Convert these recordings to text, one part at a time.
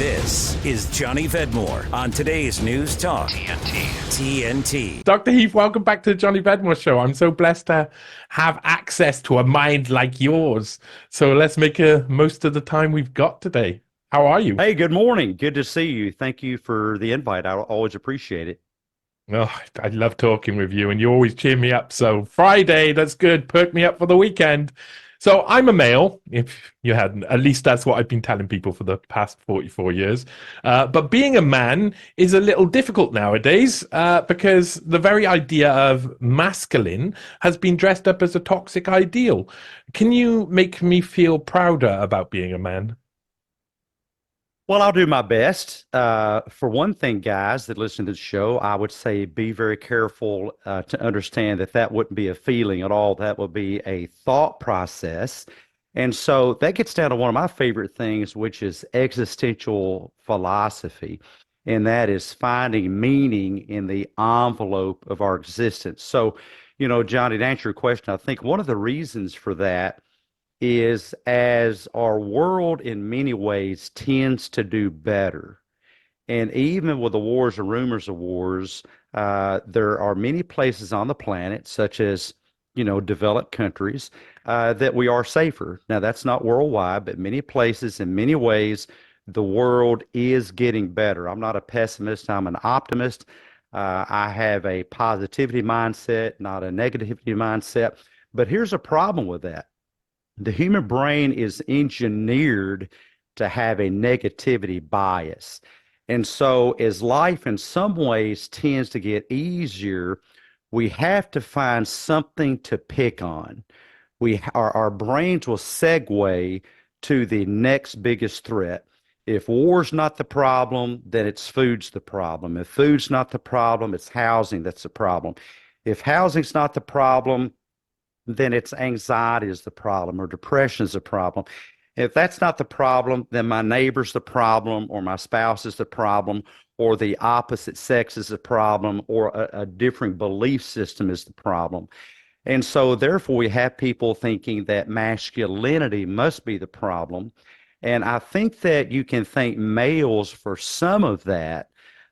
This is Johnny VEdmore on today's News Talk TNT. Dr. Heath, welcome back to the Johnny VEdmore Show. I'm so blessed to have access to a mind like yours. So let's make most of the time we've got today. How are you? Hey, good morning. Good to see you. Thank you for the invite. I always appreciate it. Oh, I love talking with you, and you always cheer me up. So Friday, that's good. Perk me up for the weekend. So I'm a male, if you hadn't. At least that's what I've been telling people for the past 44 years. But being a man is a little difficult nowadays because the very idea of masculine has been dressed up as a toxic ideal. Can you make me feel prouder about being a man? Well, I'll do my best. For one thing, guys that listen to the show, I would say be very careful to understand that that wouldn't be a feeling at all. That would be a thought process. And so that gets down to one of my favorite things, which is existential philosophy. And that is finding meaning in the envelope of our existence. So, Johnny, to answer your question, I think one of the reasons for that is as our world in many ways tends to do better. And even with the wars and rumors of wars, there are many places on the planet, such as, developed countries, that we are safer. Now, that's not worldwide, but many places, in many ways, the world is getting better. I'm not a pessimist, I'm an optimist. I have a positivity mindset, not a negativity mindset. But here's a problem with that. The human brain is engineered to have a negativity bias. And so, as life in some ways tends to get easier, we have to find something to pick on. Our brains will segue to the next biggest threat. If war's not the problem, then it's food's the problem. If food's not the problem, it's housing that's the problem. If housing's not the problem, then it's anxiety is the problem or depression is the problem. If that's not the problem, then my neighbor's the problem or my spouse is the problem or the opposite sex is the problem or a different belief system is the problem. And so therefore we have people thinking that masculinity must be the problem. And I think that you can thank males for some of that,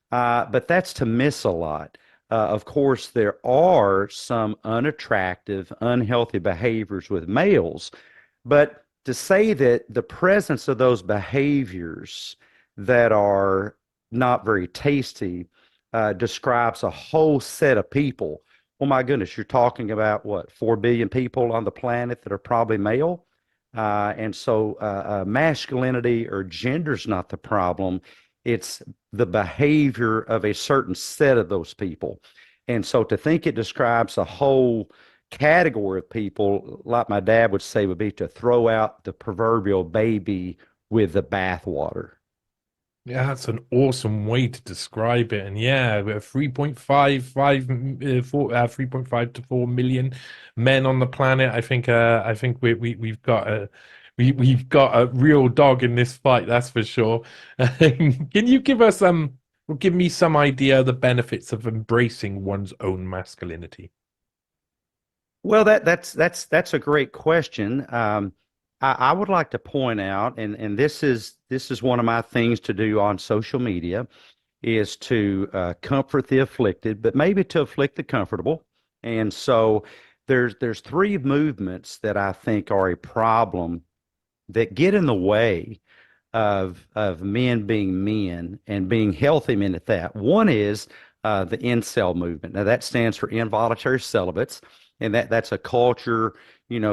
but that's to miss a lot. Of course, there are some unattractive, unhealthy behaviors with males, but to say that the presence of those behaviors that are not very tasty describes a whole set of people. Oh my goodness, you're talking about what, 4 billion people on the planet that are probably male? And so masculinity or gender's not the problem. It's the behavior of a certain set of those people. And so to think it describes a whole category of people, like my dad would say, would be to throw out the proverbial baby with the bathwater. Yeah, that's an awesome way to describe it. And yeah, we're 3.5 to 4 million men on the planet. I think we've got a real dog in this fight, that's for sure. Can you give me some idea of the benefits of embracing one's own masculinity? Well, that's a great question. I would like to point out, and this is one of my things to do on social media, is to comfort the afflicted, but maybe to afflict the comfortable. And so there's three movements that I think are a problem that get in the way of men being men and being healthy men at that. One is the incel movement. Now that stands for involuntary celibates, and that's a culture,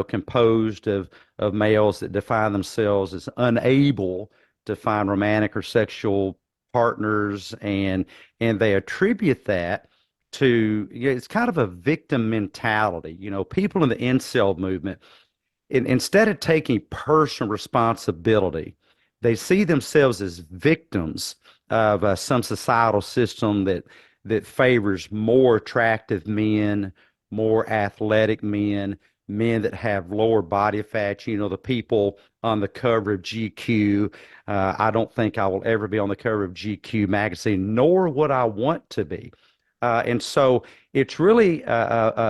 composed of males that define themselves as unable to find romantic or sexual partners, and they attribute that to, it's kind of a victim mentality. People in the incel movement, instead of taking personal responsibility, they see themselves as victims of some societal system that favors more attractive men, more athletic men, men that have lower body fat. The people on the cover of GQ. I don't think I will ever be on the cover of GQ magazine, nor would I want to be. And so it's really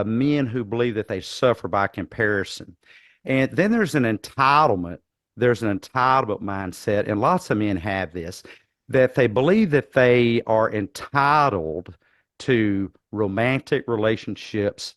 men who believe that they suffer by comparison. And then there's an entitlement there's an entitlement mindset, and lots of men have this, that they believe that they are entitled to romantic relationships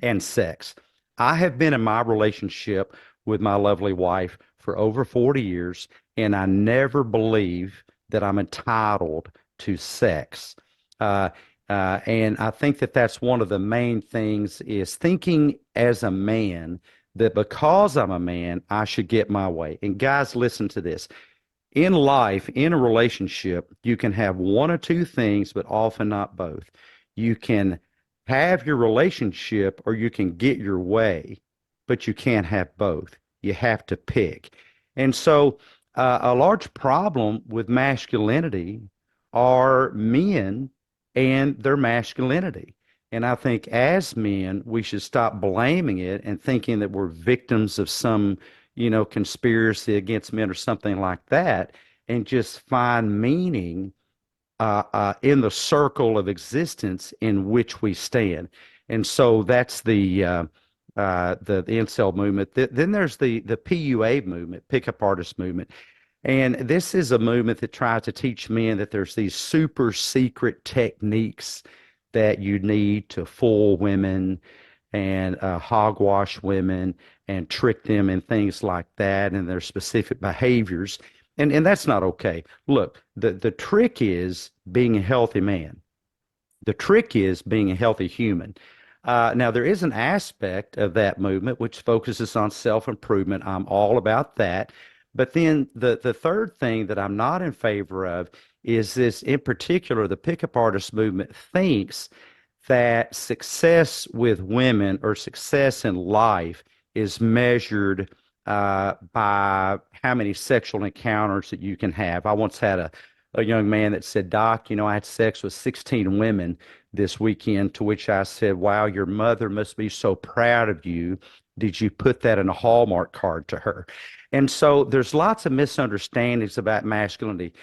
and sex. I have been in my relationship with my lovely wife for over 40 years, and I never believe that I'm entitled to sex. Uh, and I think that that's one of the main things is thinking as a man that because I'm a man, I should get my way. And guys, listen to this. In life, in a relationship, you can have one or two things, but often not both. You can have your relationship or you can get your way, but you can't have both. You have to pick. And so, a large problem with masculinity are men and their masculinity. And I think as men, we should stop blaming it and thinking that we're victims of some, conspiracy against men or something like that, and just find meaning in the circle of existence in which we stand. And so that's the incel movement. Then there's the PUA movement, pickup artist movement. And this is a movement that tries to teach men that there's these super secret techniques that you need to fool women and hogwash women and trick them and things like that, and their specific behaviors. And that's not okay. Look, the trick is being a healthy man. The trick is being a healthy human. Now, there is an aspect of that movement which focuses on self-improvement. I'm all about that. But then the third thing that I'm not in favor of is this, in particular, the pickup artist movement thinks that success with women or success in life is measured by how many sexual encounters that you can have. I once had a young man that said, Doc, I had sex with 16 women this weekend, to which I said, wow, your mother must be so proud of you. Did you put that in a Hallmark card to her? And so there's lots of misunderstandings about masculinity.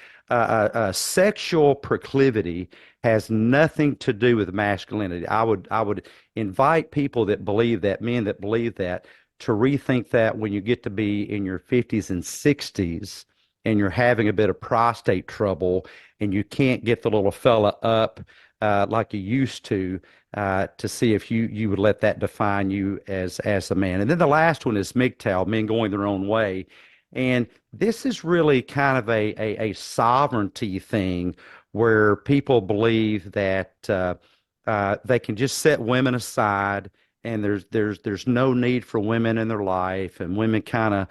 Sexual proclivity has nothing to do with masculinity. I would invite people that believe that, men that believe that, to rethink that when you get to be in your 50s and 60s and you're having a bit of prostate trouble and you can't get the little fella up like you used to see if you would let that define you as a man. And then the last one is MGTOW, men going their own way. And this is really kind of a sovereignty thing where people believe that they can just set women aside and there's no need for women in their life, and women kind of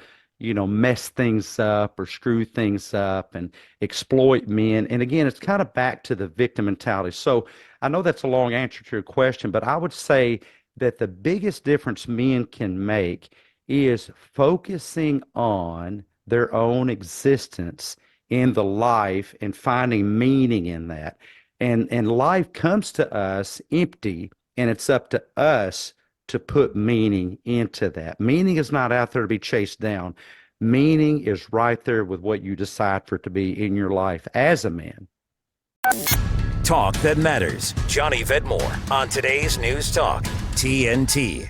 mess things up or screw things up and exploit men. And again, it's kind of back to the victim mentality. So I know that's a long answer to your question, but I would say that the biggest difference men can make is focusing on their own existence in the life and finding meaning in that. And life comes to us empty, and it's up to us to put meaning into that. Meaning is not out there to be chased down. Meaning is right there with what you decide for it to be in your life as a man. Talk that matters. Johnny VEdmore on today's News Talk, TNT.